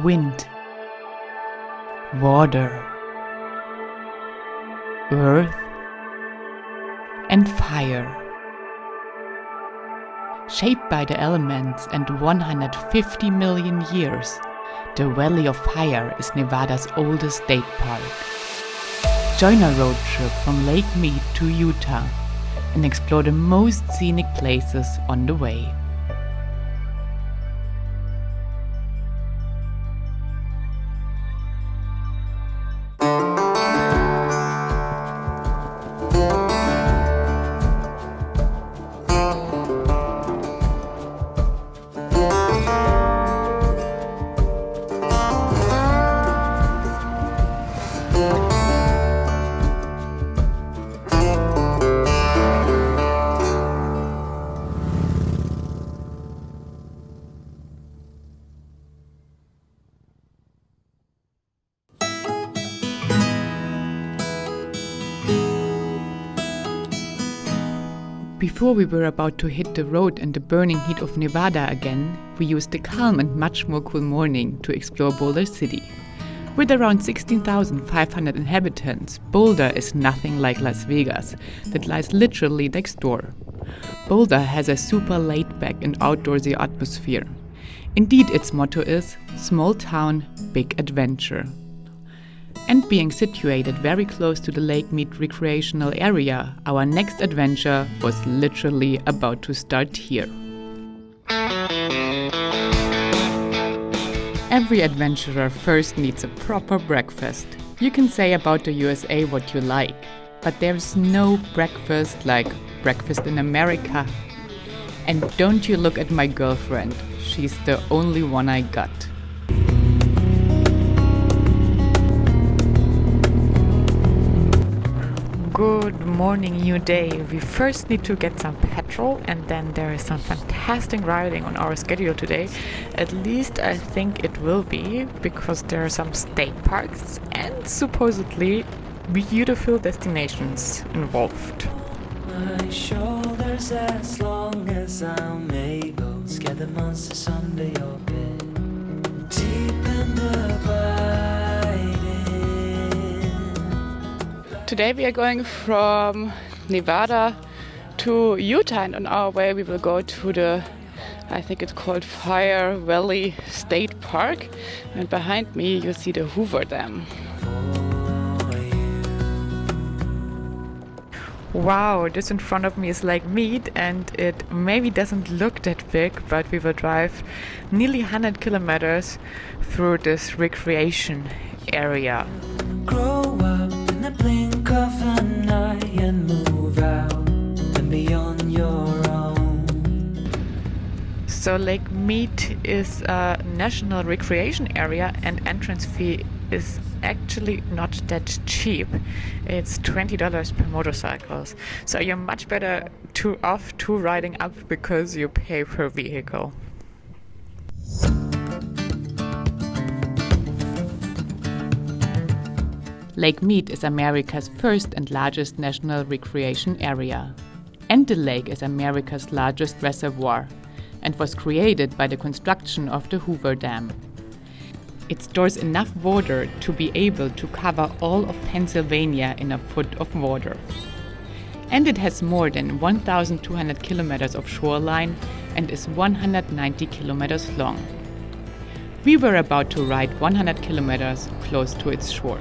wind, water, earth, and fire. Shaped by the elements and 150 million years, the Valley of Fire is Nevada's oldest state park. Join a road trip from Lake Mead to Utah and explore the most scenic places on the way. Before we were about to hit the road and the burning heat of Nevada again, we used the calm and much more cool morning to explore Boulder City. With around 16,500 inhabitants, Boulder is nothing like Las Vegas, that lies literally next door. Boulder has a super laid-back and outdoorsy atmosphere. Indeed, its motto is "Small Town, Big Adventure." And being situated very close to the Lake Mead recreational area, our next adventure was literally about to start here. Every adventurer first needs a proper breakfast. You can say about the USA what you like, but there's no breakfast like breakfast in America. And don't you look at my girlfriend, she's the only one I got. Good morning, new day. We first need to get some petrol, and then there is some fantastic riding on our schedule today. At least I think it will be, because there are some state parks and supposedly beautiful destinations involved. My shoulders as long as I'm able, scare the monsters under your bed, deep in the biting. Today we are going from Nevada to Utah, and on our way we will go to the, I think it's called Fire Valley State Park, and behind me you see the Hoover Dam. Wow, this in front of me is Lake Mead, and it maybe doesn't look that big, but we will drive nearly 100 kilometers through this recreation area. Grow up in the blink of an eye and move out and be on your own. So Lake Mead is a national recreation area, and entrance fee is actually not that cheap. It's $20 per motorcycles. So you're much better off riding up because you pay per vehicle. Lake Mead is America's first and largest national recreation area. And the lake is America's largest reservoir and was created by the construction of the Hoover Dam. It stores enough water to be able to cover all of Pennsylvania in a foot of water. And it has more than 1,200 kilometers of shoreline and is 190 kilometers long. We were about to ride 100 kilometers close to its shore.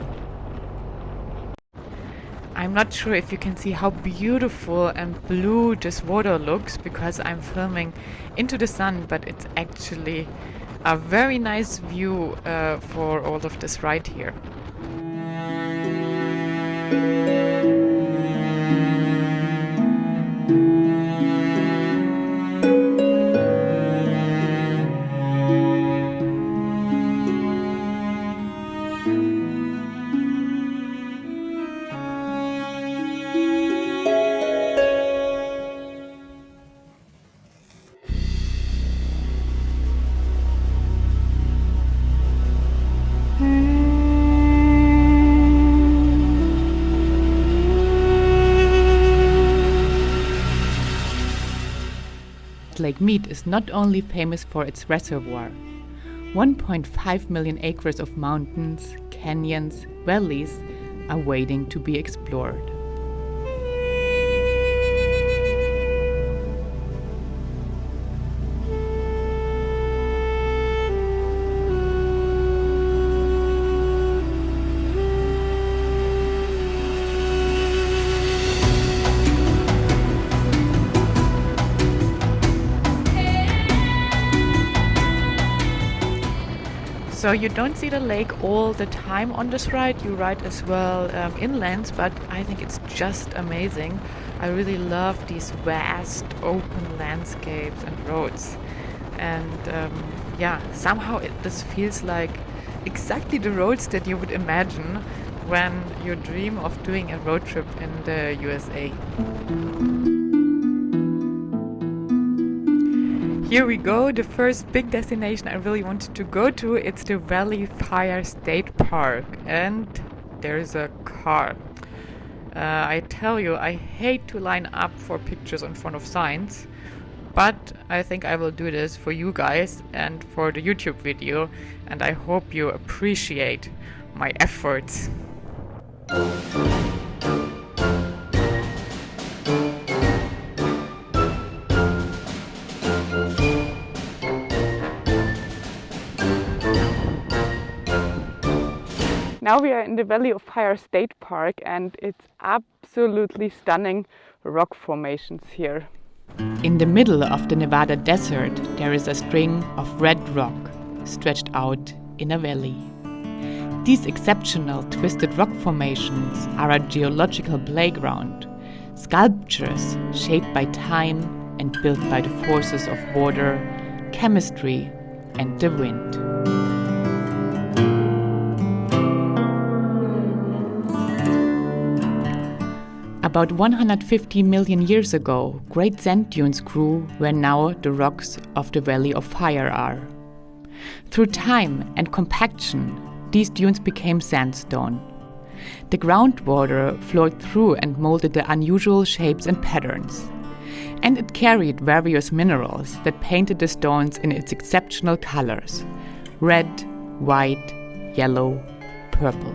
I'm not sure if you can see how beautiful and blue this water looks because I'm filming into the sun, but it's actually a very nice view for all of this ride here. Lake Mead is not only famous for its reservoir. 1.5 million acres of mountains, canyons, valleys are waiting to be explored. So you don't see the lake all the time on this ride. You ride as well inland, but I think it's just amazing. I really love these vast open landscapes and roads. And somehow this feels like exactly the roads that you would imagine when you dream of doing a road trip in the USA. Here we go, the first big destination I really wanted to go to. It's the Valley Fire State Park, and there's a car. I tell you, I hate to line up for pictures in front of signs, but I think I will do this for you guys and for the YouTube video, and I hope you appreciate my efforts. Now we are in the Valley of Fire State Park, and it's absolutely stunning rock formations here. In the middle of the Nevada desert, there is a string of red rock stretched out in a valley. These exceptional twisted rock formations are a geological playground, sculptures shaped by time and built by the forces of water, chemistry, and the wind. About 150 million years ago, great sand dunes grew where now the rocks of the Valley of Fire are. Through time and compaction, these dunes became sandstone. The groundwater flowed through and molded the unusual shapes and patterns. And it carried various minerals that painted the stones in its exceptional colors: red, white, yellow, purple.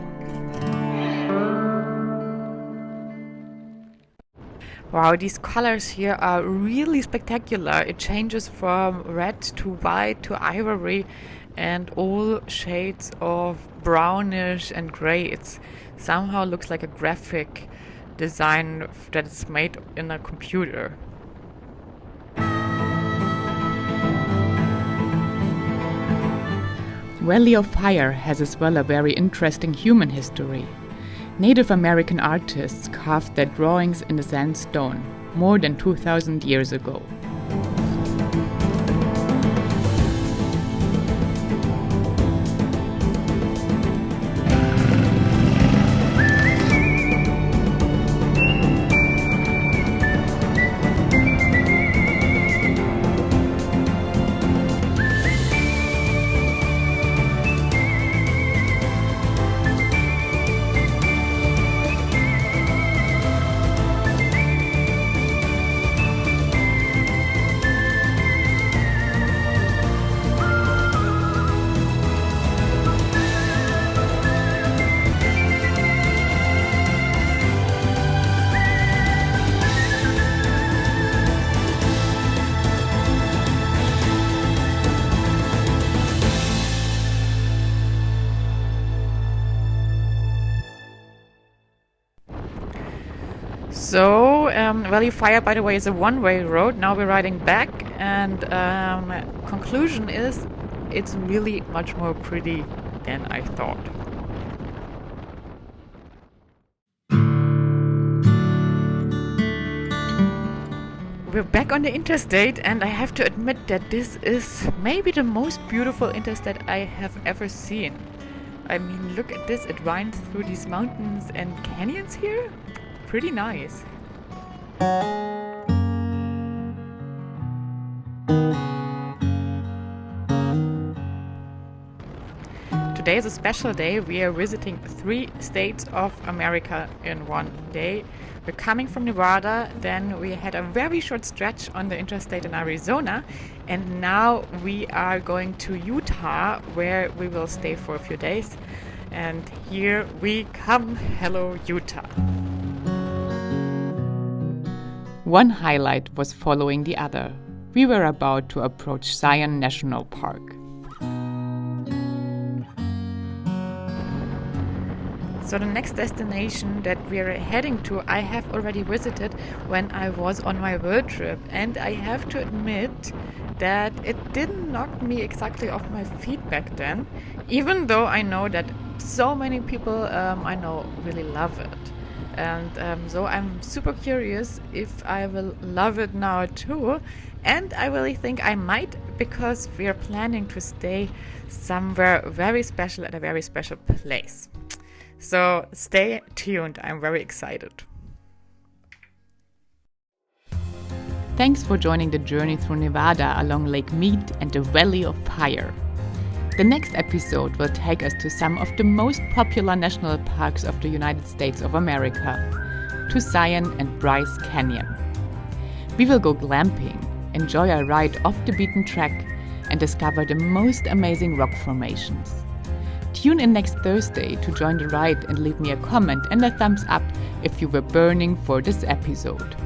Wow, these colors here are really spectacular. It changes from red to white to ivory and all shades of brownish and gray. It somehow looks like a graphic design that is made in a computer. Valley of Fire has as well a very interesting human history. Native American artists carved their drawings in the sandstone more than 2,000 years ago. So, Valley of Fire, by the way, is a one-way road. Now we're riding back, and conclusion is it's really much more pretty than I thought. We're back on the interstate, and I have to admit that this is maybe the most beautiful interstate I have ever seen. I mean, look at this, it winds through these mountains and canyons here. Pretty nice. today is a special day. We are visiting 3 states of America in one day. We're coming from Nevada, then we had a very short stretch on the interstate in Arizona, and now we are going to Utah, where we will stay for a few days. And here we come. Hello, Utah. One highlight was following the other. We were about to approach Zion National Park. So the next destination that we're heading to, I have already visited when I was on my world trip, and I have to admit that it didn't knock me exactly off my feet back then, even though I know that so many people I know really love it. And so I'm super curious if I will love it now too, and I really think I might, because we are planning to stay somewhere very special at a very special place. So stay tuned, I'm very excited. Thanks for joining the journey through Nevada along Lake Mead and the Valley of Fire. The next episode will take us to some of the most popular national parks of the United States of America, to Zion and Bryce Canyon. We will go glamping, enjoy a ride off the beaten track, and discover the most amazing rock formations. Tune in next Thursday to join the ride and leave me a comment and a thumbs up if you were burning for this episode.